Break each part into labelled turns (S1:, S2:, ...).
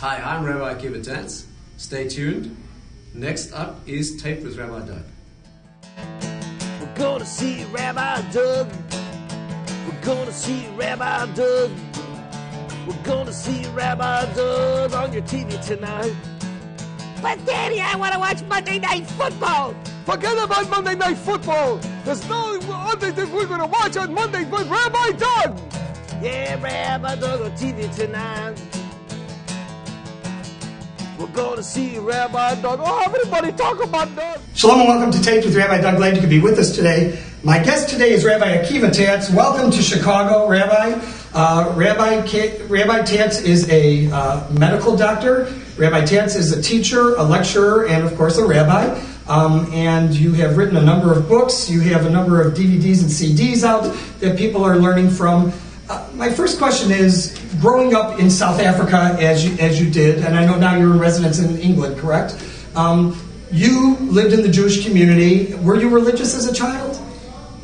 S1: Hi, I'm Rabbi Akiva Tatz. Stay tuned. Next up is Taped with Rabbi Doug.
S2: We're gonna see Rabbi Doug. We're gonna see Rabbi Doug. We're gonna see Rabbi Doug on your TV tonight.
S3: But Daddy, I want to watch Monday Night Football.
S2: Forget about Monday Night Football. There's no other thing we're gonna watch on Monday but Rabbi Doug. Yeah, Rabbi Doug on TV tonight. We're going to see Rabbi Doug. Oh, everybody talk about Doug.
S4: Shalom and welcome to Taped with Rabbi Doug. Glad you could be with us today. My guest today is Rabbi Akiva Tatz. Welcome to Chicago, Rabbi. Rabbi Tatz is a medical doctor. Rabbi Tatz is a teacher, a lecturer, and of course a rabbi. And you have written a number of books. You have a number of DVDs and CDs out that people are learning from. My first question is, growing up in South Africa as you did, and I know now you're in residence in England, correct? You lived in the Jewish community. Were you religious as a child?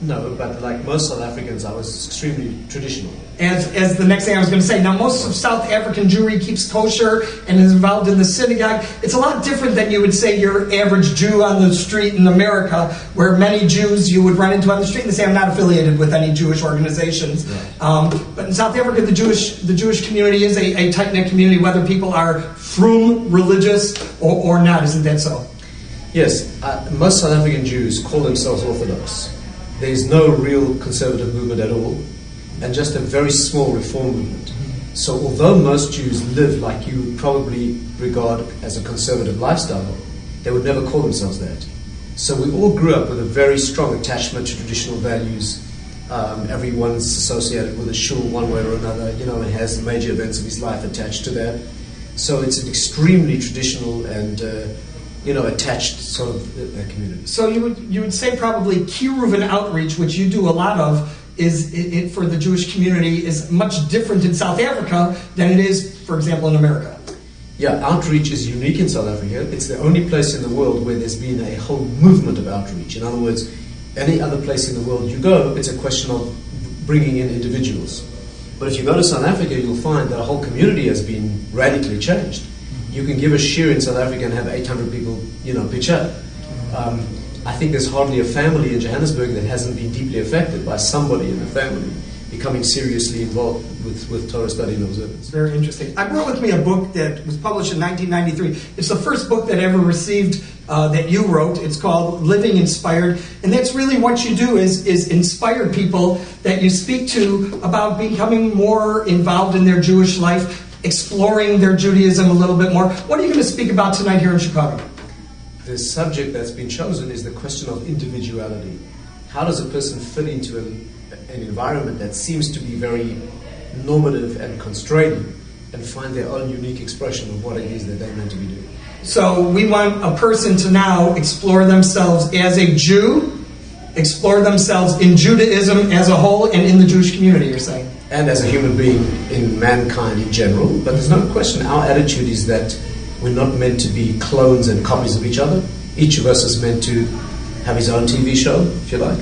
S1: No, but like most South Africans, I was extremely traditional.
S4: As the next thing I was going to say, now most of South African Jewry keeps kosher and is involved in the synagogue. It's a lot different than you would say your average Jew on the street in America, where many Jews you would run into on the street and say, I'm not affiliated with any Jewish organizations. Right. But in South Africa, the Jewish community is a tight-knit community, whether people are frum, religious, or not. Isn't that so?
S1: Yes, most South African Jews call themselves Orthodox. There is no real conservative movement at all, and just a very small reform movement. So although most Jews live like you would probably regard as a conservative lifestyle, they would never call themselves that. So we all grew up with a very strong attachment to traditional values. Everyone's associated with a shul one way or another, and has major events of his life attached to that. So it's an extremely traditional and attached sort of community.
S4: So you would say probably Kiruv outreach, which you do a lot of, is for the Jewish community is much different in South Africa than it is, for example, in America.
S1: Yeah, outreach is unique in South Africa. It's the only place in the world where there's been a whole movement of outreach. In other words, any other place in the world you go, it's a question of bringing in individuals. But if you go to South Africa, you'll find that a whole community has been radically changed. You can give a shiur in South Africa and have 800 people, pitch up. I think there's hardly a family in Johannesburg that hasn't been deeply affected by somebody in the family becoming seriously involved with Torah study and observance.
S4: Very interesting. I brought with me a book that was published in 1993. It's the first book that ever received, that you wrote. It's called Living Inspired. And that's really what you do is inspire people that you speak to about becoming more involved in their Jewish life, exploring their Judaism a little bit more. What are you going to speak about tonight here in Chicago?
S1: The subject that's been chosen is the question of individuality. How does a person fit into an environment that seems to be very normative and constraining and find their own unique expression of what it is that they're meant to be doing?
S4: So we want a person to now explore themselves as a Jew, explore themselves in Judaism as a whole and in the Jewish community, you're saying?
S1: And as a human being in mankind in general. But there's no question our attitude is that we're not meant to be clones and copies of each other. Each of us is meant to have his own TV show, if you like,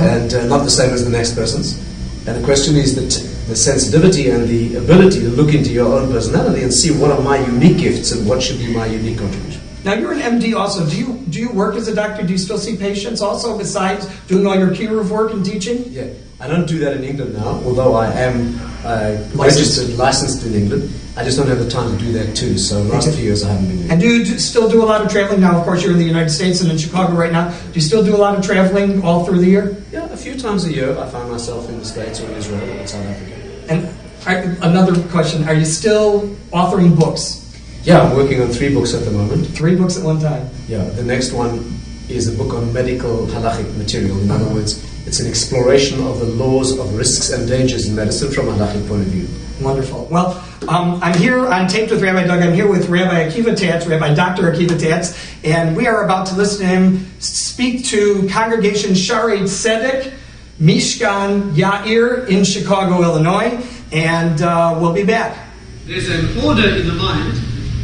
S1: and not the same as the next person's. And the question is that the sensitivity and the ability to look into your own personality and see what are my unique gifts and what should be my unique contribution.
S4: Now you're an MD also. Do you work as a doctor? Do you still see patients also besides doing all your Kiruv work and teaching?
S1: Yeah, I don't do that in England now, although I am licensed in England. I just don't have the time to do that too. So the last few years I haven't been doing.
S4: And do you still do a lot of traveling now? Of course, you're in the United States and in Chicago right now. Do you still do a lot of traveling all through the year?
S1: Yeah, a few times a year I find myself in the States or in Israel or in South Africa.
S4: And another question, are you still authoring books?
S1: Yeah, I'm working on 3 books at the moment.
S4: 3 books at one time?
S1: Yeah, the next one is a book on medical halachic material. In other words, it's an exploration of the laws of risks and dangers in medicine from a halachic point of view.
S4: Wonderful. Well, I'm here on Taped with Rabbi Doug. I'm here with Rabbi Akiva Tatz, Rabbi Dr. Akiva Tatz, and we are about to listen to him speak to congregation Shaarei Tzedek, Mishkan, Yair in Chicago, Illinois, and we'll be back.
S5: There's an order in the mind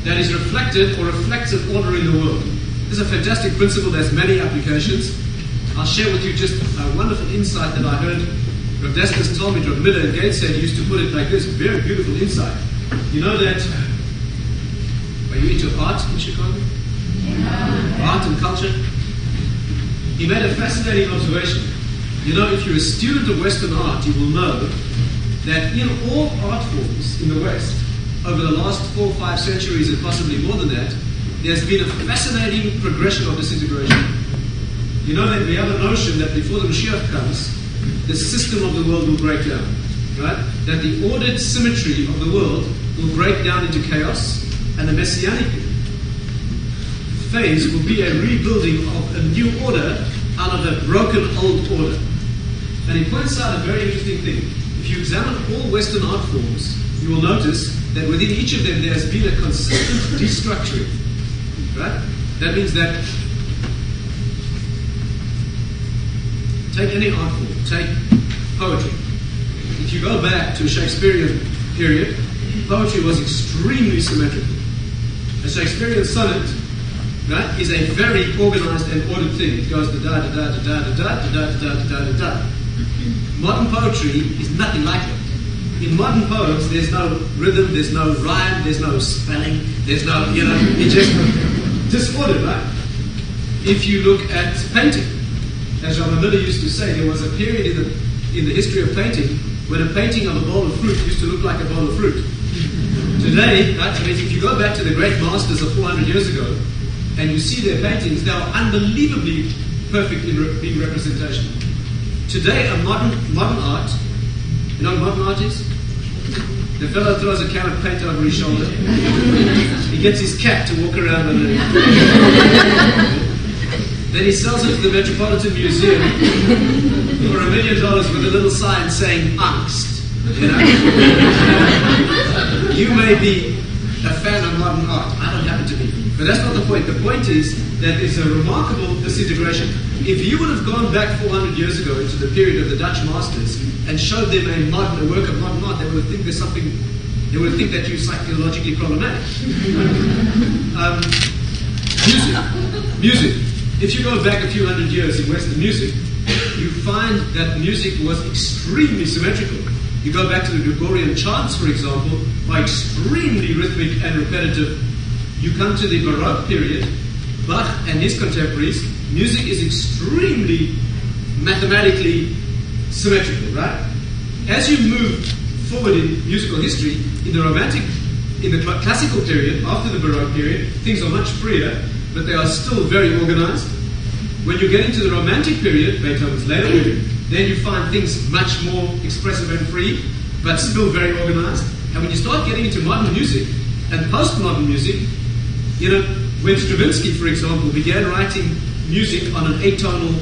S5: that is reflected or reflects an order in the world. This is a fantastic principle that has many applications. I'll share with you just a wonderful insight that I heard Rav Deskus told me. Rav Miller and J.E.T said he used to put it like this, very beautiful insight. You know that Are you into art in Chicago? Art and culture? He made a fascinating observation. You know, if you're a student of Western art, you will know that in all art forms in the West, over the last 4 or 5 centuries, and possibly more than that, there's been a fascinating progression of disintegration. You know that we have a notion that before the Mashiach comes, the system of the world will break down, right? That the ordered symmetry of the world will break down into chaos, and the Messianic phase will be a rebuilding of a new order out of a broken old order. And he points out a very interesting thing. If you examine all Western art forms, you will notice that within each of them there has been a consistent destructuring. Right? That means that take any art form, take poetry. If you go back to a Shakespearean period, poetry was extremely symmetrical. A Shakespearean sonnet, right, is a very organized and ordered thing. It goes da da da da da da da da da da da da. Modern poetry is nothing like it. In modern poems, there's no rhythm, there's no rhyme, there's no spelling, there's no, it's just disordered, right? If you look at painting, as Rabbi Miller used to say, there was a period in the history of painting when a painting of a bowl of fruit used to look like a bowl of fruit. Today, right, I mean, if you go back to the great masters of 400 years ago, and you see their paintings, they are unbelievably perfect in representation. Today, a modern art, you know what modern art is? The fellow throws a can of paint over his shoulder. He gets his cat to walk around on it. Then he sells it to the Metropolitan Museum for $1 million with a little sign saying angst. You may be a fan of modern art. I don't happen to be. But that's not the point. The point is that there's a remarkable disintegration. If you would have gone back 400 years ago into the period of the Dutch masters and showed them a work of modern art, they would think there's something, they would think that you're psychologically problematic. Music. If you go back a few hundred years in Western music, you find that music was extremely symmetrical. You go back to the Gregorian chants, for example, are extremely rhythmic and repetitive. You come to the Baroque period, Bach and his contemporaries, music is extremely mathematically symmetrical, right? As you move forward in musical history, in the classical period, after the Baroque period, things are much freer, but they are still very organized. When you get into the Romantic period, Beethoven's later period, then you find things much more expressive and free, but still very organized. And when you start getting into modern music and postmodern music, when Stravinsky, for example, began writing music on an atonal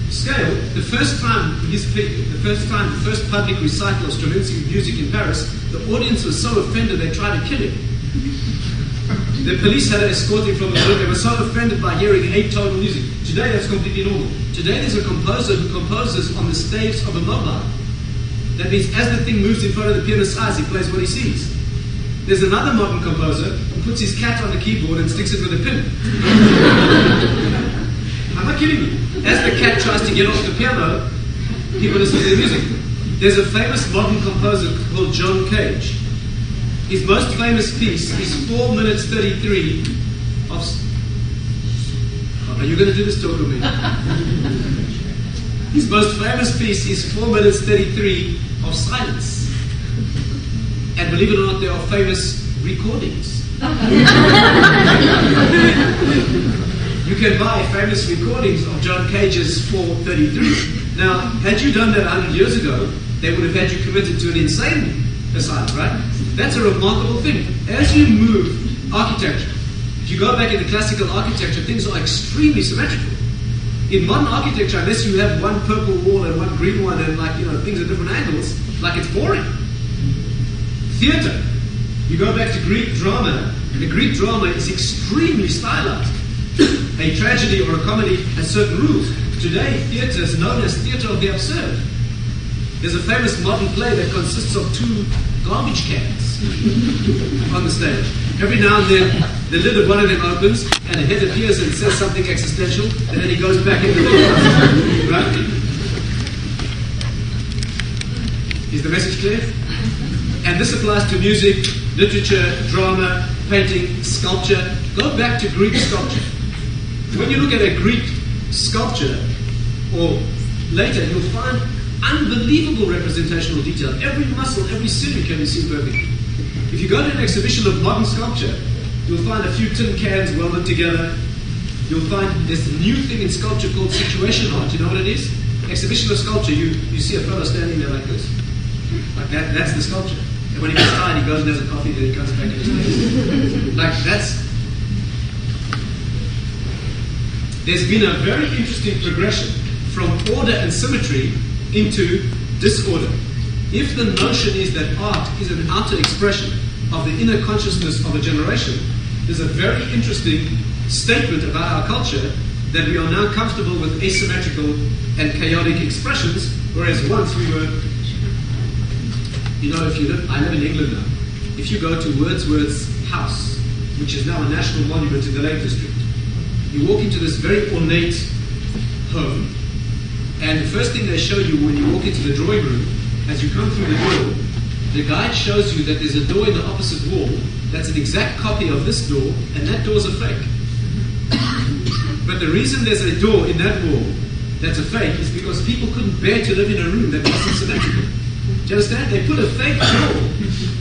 S5: scale, the first public recital of Stravinsky music in Paris, the audience was so offended they tried to kill him. The police had to escort him from the room. They were so offended by hearing atonal music. Today that's completely normal. Today there's a composer who composes on the staves of a mobile. That means as the thing moves in front of the pianist's eyes, he plays what he sees. There's another modern composer who puts his cat on the keyboard and sticks it with a pin. I'm not kidding you. As the cat tries to get off the piano, people listen to the music. There's a famous modern composer called John Cage. His most famous piece is 4 minutes 33 of... Are you going to do this talk with me? His most famous piece is 4 minutes 33 of silence. And believe it or not, there are famous recordings. You can buy famous recordings of John Cage's 4:33. Now, had you done that 100 years ago, they would have had you committed to an insane asylum, right? That's a remarkable thing. As you move architecture, if you go back in the classical architecture, things are extremely symmetrical. In modern architecture, unless you have one purple wall and one green one and things at different angles, it's boring. Theatre. You go back to Greek drama. The Greek drama is extremely stylized. A tragedy or a comedy has certain rules. Today, theatre is known as theatre of the absurd. There's a famous modern play that consists of 2 garbage cans on the stage. Every now and then, the lid of one of them opens, and a head appears and says something existential, and then he goes back into the right? Is the message clear? And this applies to music, literature, drama, painting, sculpture. Go back to Greek sculpture. When you look at a Greek sculpture, or later, you'll find unbelievable representational detail. Every muscle, every city can be seen perfectly. If you go to an exhibition of modern sculpture, you'll find a few tin cans welded together. You'll find this new thing in sculpture called situation art. You know what it is? Exhibition of sculpture, you see a fellow standing there like this. Like that's the sculpture. And when he gets tired, he goes and has a coffee, then he comes back and stays. Like there's been a very interesting progression from order and symmetry into disorder. If the notion is that art is an outer expression of the inner consciousness of a generation, there's a very interesting statement about our culture that we are now comfortable with asymmetrical and chaotic expressions, whereas once we were, I live in England now. If you go to Wordsworth's house, which is now a national monument in the Lake District, you walk into this very ornate home, and the first thing they show you when you walk into the drawing room, as you come through the door, the guide shows you that there's a door in the opposite wall that's an exact copy of this door, and that door's a fake. But the reason there's a door in that wall that's a fake is because people couldn't bear to live in a room that wasn't symmetrical. Do you understand? They put a fake door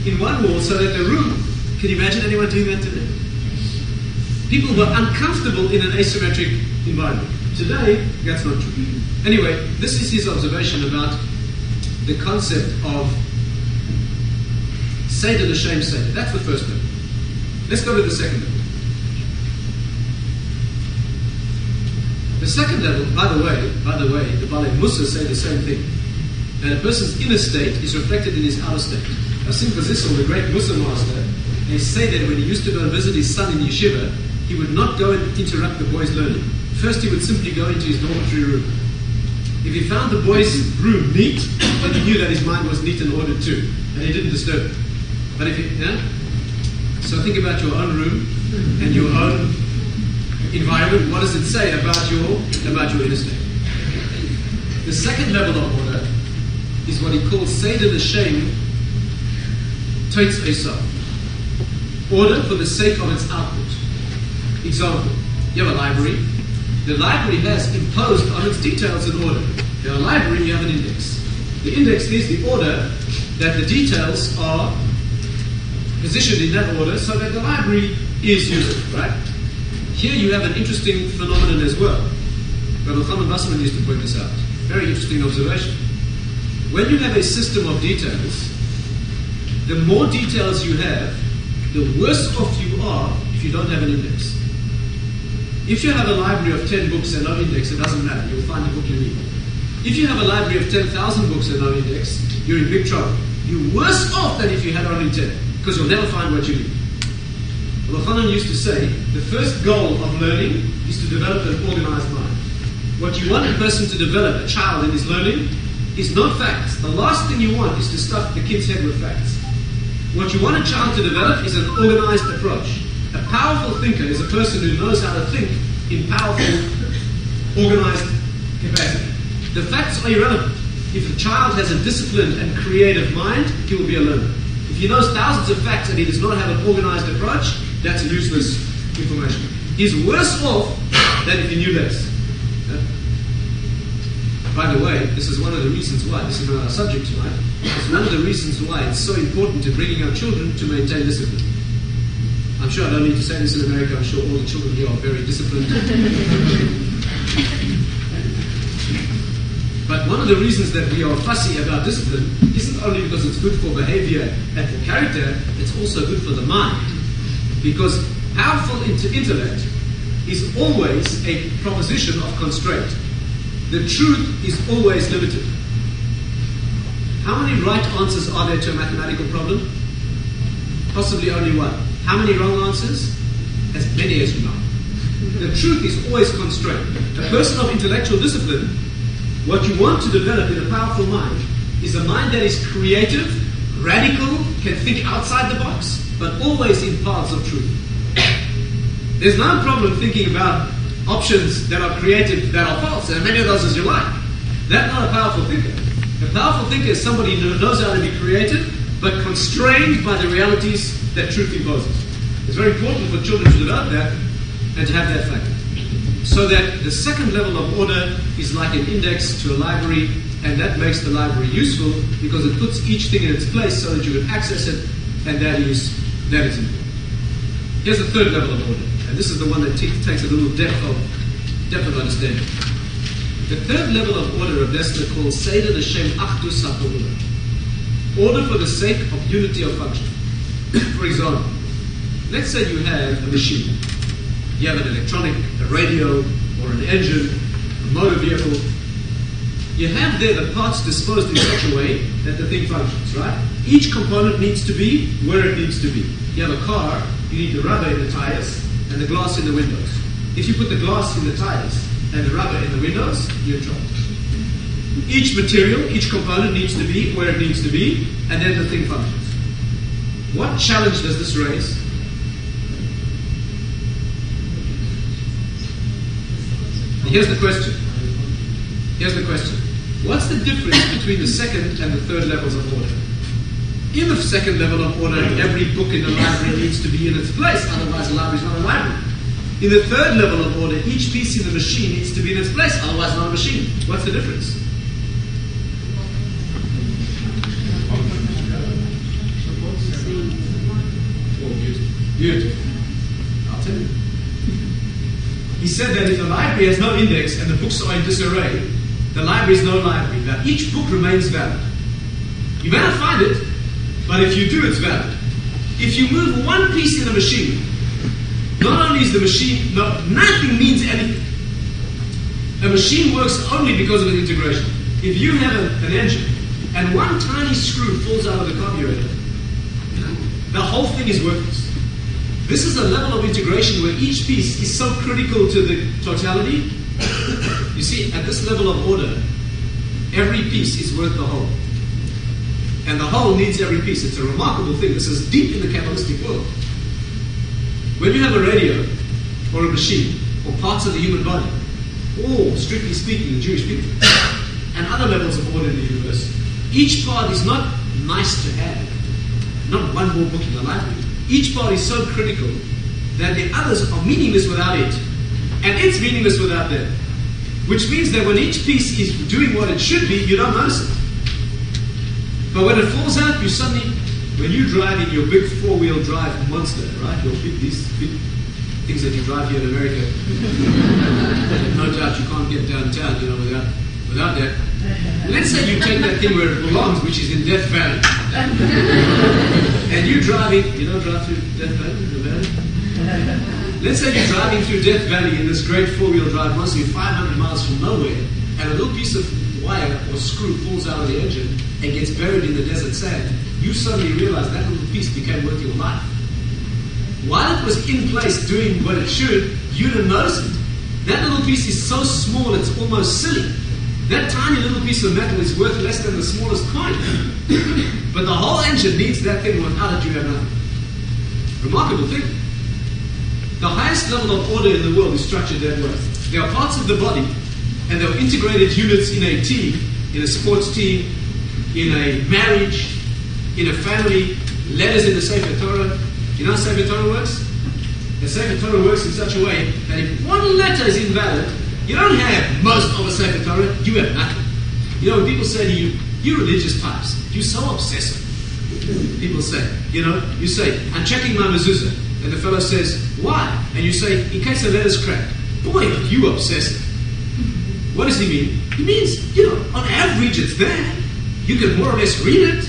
S5: in one wall so that the room, can you imagine anyone doing that today? People were uncomfortable in an asymmetric environment. Today, that's not true. Anyway, this is his observation about the concept of Seder l'shem Seder. That's the first level. Let's go to the second level. The second level, by the way, the Balei Musa say the same thing. And a person's inner state is reflected in his outer state. Simcha Zissel, the great Musa master, they say that when he used to go and visit his son in yeshiva, he would not go and interrupt the boy's learning. First, he would simply go into his dormitory room. If he found the boy's room neat, then he knew that his mind was neat and ordered too, and he didn't disturb it. But if so think about your own room and your own environment. What does it say about your inner state? The second level of order is what he calls Seder l'shem Tats Esav. Order for the sake of its output. Example, you have a library. The library has imposed on its details an order. In a library, you have an index. The index is the order that the details are positioned in that order so that the library is usable, right? Here you have an interesting phenomenon as well. Rabbi Chanan Wasserman used to point this out. Very interesting observation. When you have a system of details, the more details you have, the worse off you are if you don't have an index. If you have a library of 10 books and no index, it doesn't matter. You'll find the book you need. If you have a library of 10,000 books and no index, you're in big trouble. You're worse off than if you had only 10, because you'll never find what you need. Rabbi Chanan used to say, the first goal of learning is to develop an organized mind. What you want a person to develop, a child in his learning, is not facts. The last thing you want is to stuff the kid's head with facts. What you want a child to develop is an organized approach. A powerful thinker is a person who knows how to think in powerful, organized capacity. The facts are irrelevant. If a child has a disciplined and creative mind, he will be a learner. If he knows thousands of facts and he does not have an organized approach, that's useless information. He's worse off than if he knew less. By the way, this is one of the reasons why, this is not our subject tonight, it's one of the reasons why it's so important in bringing up children to maintain discipline. I'm sure I don't need to say this in America, I'm sure all the children here are very disciplined. But one of the reasons that we are fussy about discipline isn't only because it's good for behavior and for character, it's also good for the mind. Because powerful intellect is always a proposition of constraint. The truth is always limited. How many right answers are there to a mathematical problem? Possibly only one. How many wrong answers? As many as you know. The truth is always constrained. A person of intellectual discipline, what you want to develop in a powerful mind is a mind that is creative, radical, can think outside the box, but always in paths of truth. There's no problem thinking about options that are creative, that are false, and many of those as you like. That's not a powerful thinker. A powerful thinker is somebody who knows how to be creative, but constrained by the realities that truth imposes. It's very important for children to develop that and to have that fact. So that the second level of order is like an index to a library, and that makes the library useful because it puts each thing in its place so that you can access it, and that is important. Here's the third level of order, and this is the one that takes a little depth of understanding. The third level of order of Dessler calls Seder L'Shem Achdus HaPa'ula. Order for the sake of unity of function. For example, let's say you have a machine. You have an electronic, a radio, or an engine, a motor vehicle. You have there the parts disposed in such a way that the thing functions, right? Each component needs to be where it needs to be. You have a car, you need the rubber in the tires and the glass in the windows. If you put the glass in the tires and the rubber in the windows, you're in trouble. Each material, each component needs to be where it needs to be, and then the thing functions. What challenge does this raise? Here's the question. What's the difference between the second and the third levels of order? In the second level of order, every book in the library needs to be in its place, otherwise the library is not a library. In the third level of order, each piece in the machine needs to be in its place, otherwise not a machine. What's the difference? Beautiful. I'll tell you. He said that if the library has no index and the books are in disarray, the library is no library. Now each book remains valid. You may not find it, but if you do, it's valid. If you move one piece in a machine, not only is the machine, nothing means anything. A machine works only because of an integration. If you have an engine and one tiny screw falls out of the carburetor, the whole thing is worthless. This is a level of integration where each piece is so critical to the totality. You see, at this level of order, every piece is worth the whole. And the whole needs every piece. It's a remarkable thing. This is deep in the Kabbalistic world. When you have a radio, or a machine, or parts of the human body, or, strictly speaking, the Jewish people, and other levels of order in the universe, each part is not nice to have. Not one more book in the library. Each part is so critical that the others are meaningless without it, and it's meaningless without them. Which means that when each piece is doing what it should be, you don't notice it. But when it falls out, you suddenly, when you drive in your big four-wheel drive monster, right, these big things that you drive here in America, no doubt you can't get downtown, without that. Let's say you take that thing where it belongs, which is in Death Valley. And you're driving, you don't drive through Death Valley? Let's say you're driving through Death Valley in this great four-wheel drive monster, you're 500 miles from nowhere, and a little piece of wire or screw falls out of the engine and gets buried in the desert sand. You suddenly realize that little piece became worth your life. While it was in place doing what it should, you didn't notice it. That little piece is so small it's almost silly. That tiny little piece of metal is worth less than the smallest coin. But the whole engine needs that thing. Without it, you have nothing. Remarkable thing. The highest level of order in the world is structured that way. There are parts of the body, and there are integrated units in a team, in a sports team, in a marriage, in a family, letters in the Sefer Torah. You know how Sefer Torah works? The Sefer Torah works in such a way that if one letter is invalid, you don't have most of a Sefer Torah, you have nothing. You know, when people say to you, you religious types, you're so obsessive. People say, you say, I'm checking my mezuzah. And the fellow says, why? And you say, in case the letter's cracked. Boy, are you obsessive. What does he mean? He means, on average it's there. You can more or less read it.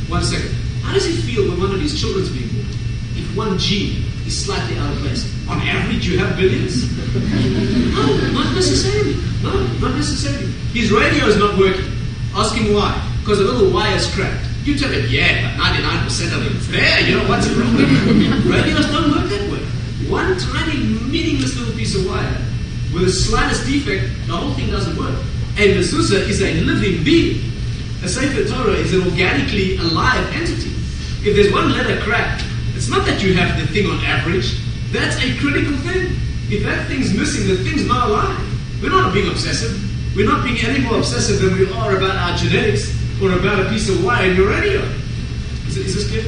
S5: 1 second. How does he feel when one of his children's being born? If one gene is slightly out of place. On average, you have billions? No, not necessarily. No, not necessarily. His radio is not working. Ask him why. Because a little wire is cracked. You tell him, yeah, but 99% of it's there. What's wrong with it? Radios don't work that way. One tiny, meaningless little piece of wire with the slightest defect, the whole thing doesn't work. A mezuzah is a living being. A Sefer Torah is an organically alive entity. If there's one letter cracked, it's not that you have the thing on average. That's a critical thing. If that thing's missing, the thing's not alive. We're not being obsessive. We're not being any more obsessive than we are about our genetics or about a piece of wire in your radio. Is this clear?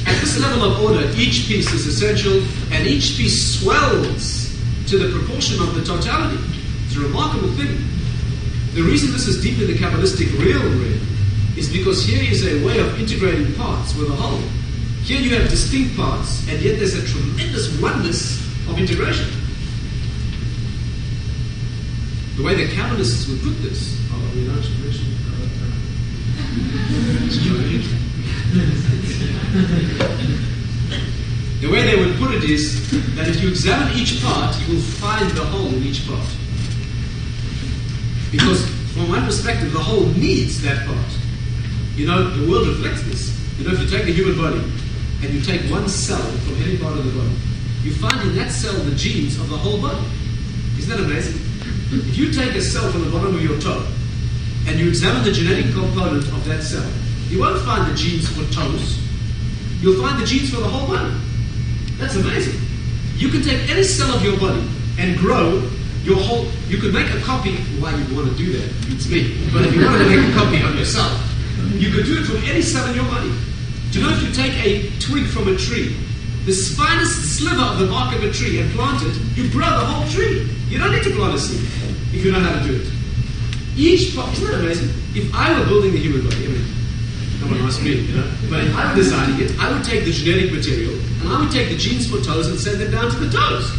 S5: At this this level of order, each piece is essential, and each piece swells to the proportion of the totality. It's a remarkable thing. The reason this is deep in the Kabbalistic realm is because here is a way of integrating parts with a whole. Here you have distinct parts, and yet there's a tremendous oneness of integration. The way the Kabbalists would put this, the way they would put it is that if you examine each part, you will find the whole in each part. Because from one perspective, the whole needs that part. You know, the world reflects this. You know, if you take the human body and you take one cell from any part of the body, you find in that cell the genes of the whole body. Isn't that amazing? If you take a cell from the bottom of your toe and you examine the genetic component of that cell, you won't find the genes for toes. You'll find the genes for the whole body. That's amazing. You can take any cell of your body and grow your whole... You could make a copy... Why you'd want to do that? It's me. But if you wanted to make a copy of yourself, you could do it from any cell in your body. Do you know if you take a twig from a tree, the finest sliver of the bark of a tree, and plant it, you grow the whole tree. You don't need to plant a seed if you know how to do it. Each part... Isn't that amazing? If I were building the human body, I mean, no one asked me, you know. But if I were designing it, I would take the genetic material and I would take the genes for toes and send them down to the toes.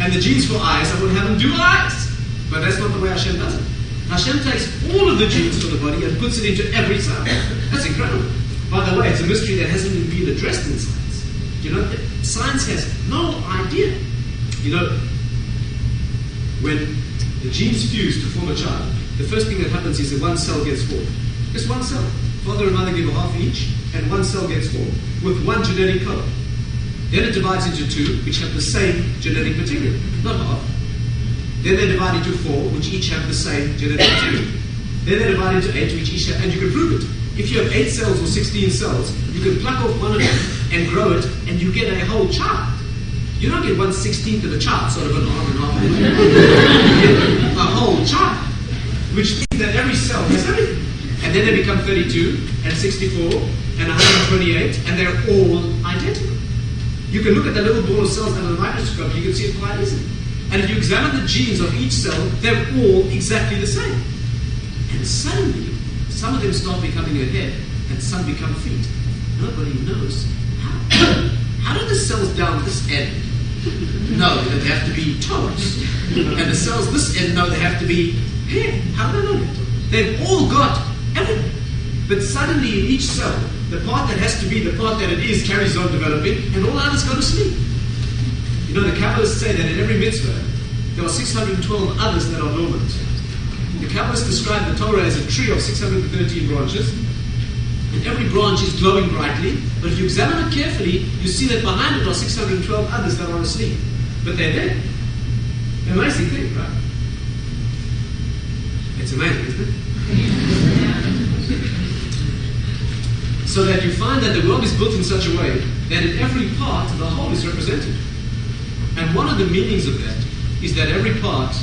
S5: And the genes for eyes, I would have them do eyes. But that's not the way Hashem does it. Hashem takes all of the genes for the body and puts it into every cell. That's incredible. By the way, it's a mystery that hasn't even been addressed in science. You know, science has no idea. You know, when the genes fuse to form a child, the first thing that happens is that one cell gets formed. Just one cell. Father and mother give a half each, and one cell gets formed with one genetic code. Then it divides into two, which have the same genetic material, not half. Then they divide into four, which each have the same genetic material. Then they divide into 8, which each have, and you can prove it. If you have 8 cells or 16 cells, you can pluck off one of them and grow it, and you get a whole child. You don't get 1/16 of a child, sort of an arm and half. You get a whole child, which means that every cell has everything. And then they become 32, and 64, and 128, and they're all identical. You can look at the little ball of cells under the microscope, you can see it quite easily. And if you examine the genes of each cell, they're all exactly the same. And suddenly, some of them start becoming a head, and some become feet. Nobody knows how. How do the cells down this end know that they have to be toes? And the cells this end know they have to be head. How do they know that? They've all got everything. But suddenly in each cell, the part that has to be the part that it is carries on developing, and all others go to sleep. You know, the Kabbalists say that in every mitzvah, there are 612 others that are dormant. The Kabbalists describe the Torah as a tree of 613 branches, and every branch is glowing brightly, but if you examine it carefully, you see that behind it are 612 others that are asleep. But they're there. An amazing thing, right? It's amazing, isn't it? So that you find that the world is built in such a way that in every part the whole is represented. And one of the meanings of that is that every part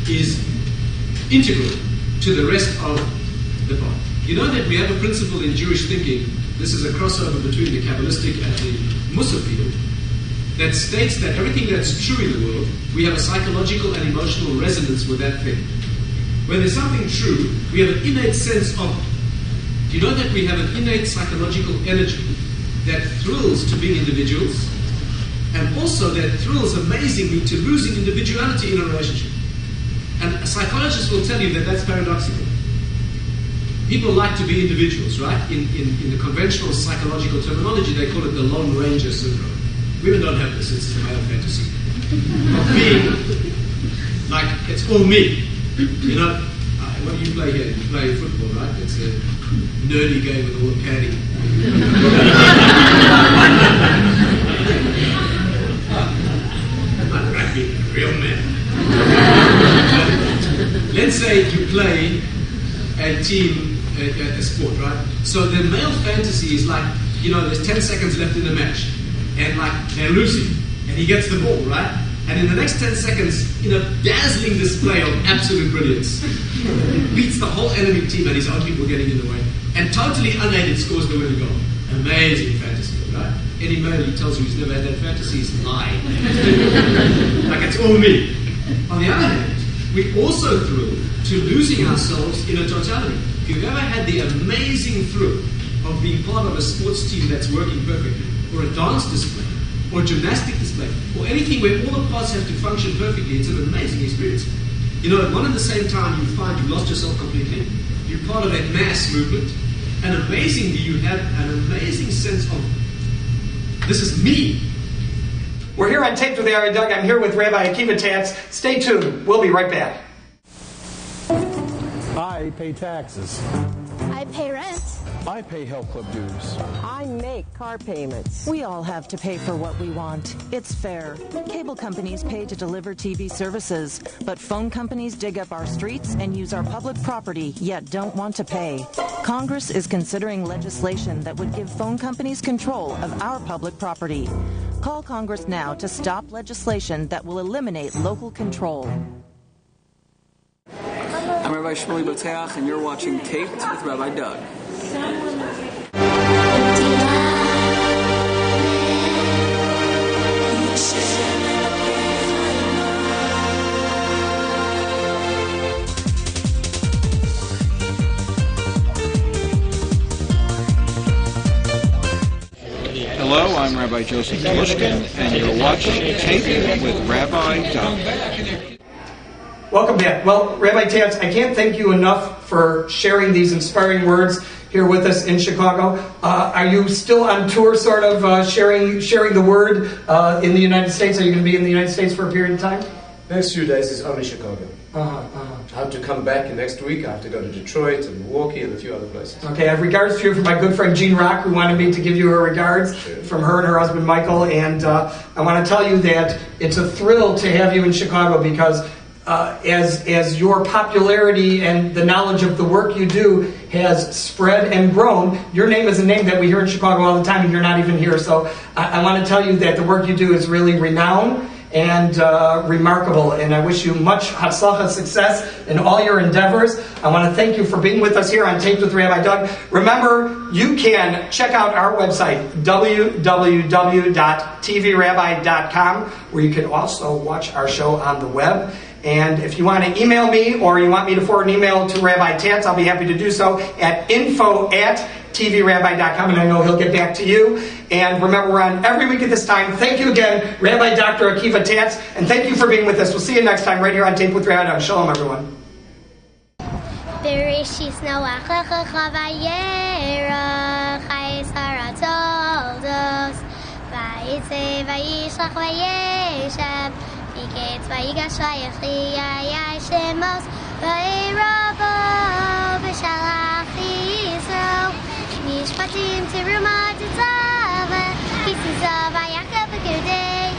S5: is integral to the rest of the part. You know that we have a principle in Jewish thinking, this is a crossover between the Kabbalistic and the Mussar field, that states that everything that's true in the world, we have a psychological and emotional resonance with that thing. When there's something true, we have an innate sense of... Do you know that we have an innate psychological energy that thrills to being individuals, and also that thrills amazingly to losing individuality in a relationship? And a psychologist will tell you that that's paradoxical. People like to be individuals, right? In the conventional psychological terminology, they call it the Lone Ranger syndrome. Women don't have this, it's a male fantasy. Of being like, it's all me. You know, what do you play here? You play football, right? It's a nerdy game with all the padding. Not rugby, real men. Let's say you play a team, a sport, right? So the male fantasy is like, you know, there's 10 seconds left in the match, and like they're losing, and he gets the ball, right? And in the next 10 seconds, in a dazzling display of absolute brilliance, beats the whole enemy team and his own people getting in the way, and totally unaided scores the winning goal. Amazing fantasy, right? Any man who tells you he's never had that fantasy is lying. Like it's all me. On the other hand, we're also thrilled to losing ourselves in a totality. If you've ever had the amazing thrill of being part of a sports team that's working perfectly, or a dance display, or a gymnastic display, or anything where all the parts have to function perfectly, it's an amazing experience. You know, at one and the same time, you find you lost yourself completely. You're part of a mass movement, and amazingly, you have an amazing sense of, this is me.
S4: We're here on Taped with Rabbi Doug. I'm here with Rabbi Akiva Tatz. Stay tuned. We'll be right back.
S6: I pay taxes.
S7: I pay rent.
S6: I pay health club dues.
S8: I make car payments. We all have to pay for what we want. It's fair. Cable companies pay to deliver TV services, but phone companies dig up our streets and use our public property, yet don't want to pay. Congress is considering legislation that would give phone companies control of our public property. Call Congress now to stop legislation that will eliminate local control.
S9: I'm Rabbi Shmuley Boteach, and you're watching Taped with Rabbi Doug. Hello, I'm Rabbi Joseph Mishkan, and you're watching Taped with Rabbi Doug.
S4: Welcome back. Well, Rabbi Tatz, I can't thank you enough for sharing these inspiring words here with us in Chicago. Are you still on tour, sort of sharing the word in the United States? Are you going to be in the United States for a period of time?
S1: Next few days is only Chicago. I have to come back next week. I have to go to Detroit and Milwaukee and a few other places.
S4: Okay, I have regards to you from my good friend Jean Rock, who wanted me to give you her regards from her and her husband Michael. And I want to tell you that it's a thrill to have you in Chicago because as your popularity and the knowledge of the work you do has spread and grown, your name is a name that we hear in Chicago all the time, and you're not even here. So I want to tell you that the work you do is really renowned and remarkable, and I wish you much hatzlacha, success in all your endeavors. I want to thank you for being with us here on Taped with Rabbi Doug. Remember, you can check out our website, www.tvrabbi.com, where you can also watch our show on the web. And if you want to email me or you want me to forward an email to Rabbi Tatz, I'll be happy to do so at info@tvrabbi.com, and I know he'll get back to you. And remember, we're on every week at this time. Thank you again, Rabbi Dr. Akiva Tatz, and thank you for being with us. We'll see you next time right here on Tape with Rabbi Doug. Shalom, everyone.
S7: Bereshis Noach lecha vayera chayes haratoldos vayitze vayishlach vayeshev v'yiketz vayigash vayechiyayay shemos vayirabo v'shalach Yisro mishpatim teruma tetzava kisiza vayakov v'kudei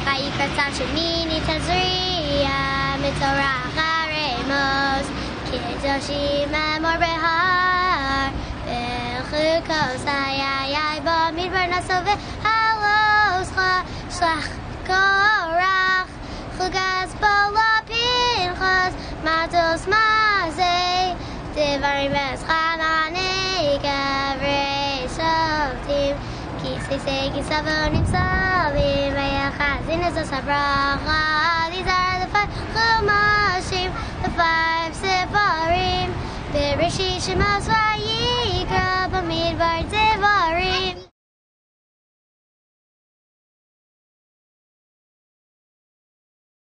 S7: vayikratzav shemini tazriya mitorach haremos Kedoshim amor behar V'chukos hayayay b'midbar naso v'haloscha Shlach korach Chugaz bola pinchas Matos mazei Devarim v'eschananei Gavrei shovtim Kisei kisavonim savim V'yachazin ezos habracha These are the 5 chumashim The 5 separim Bereshit Shemos Vayikra B'midbar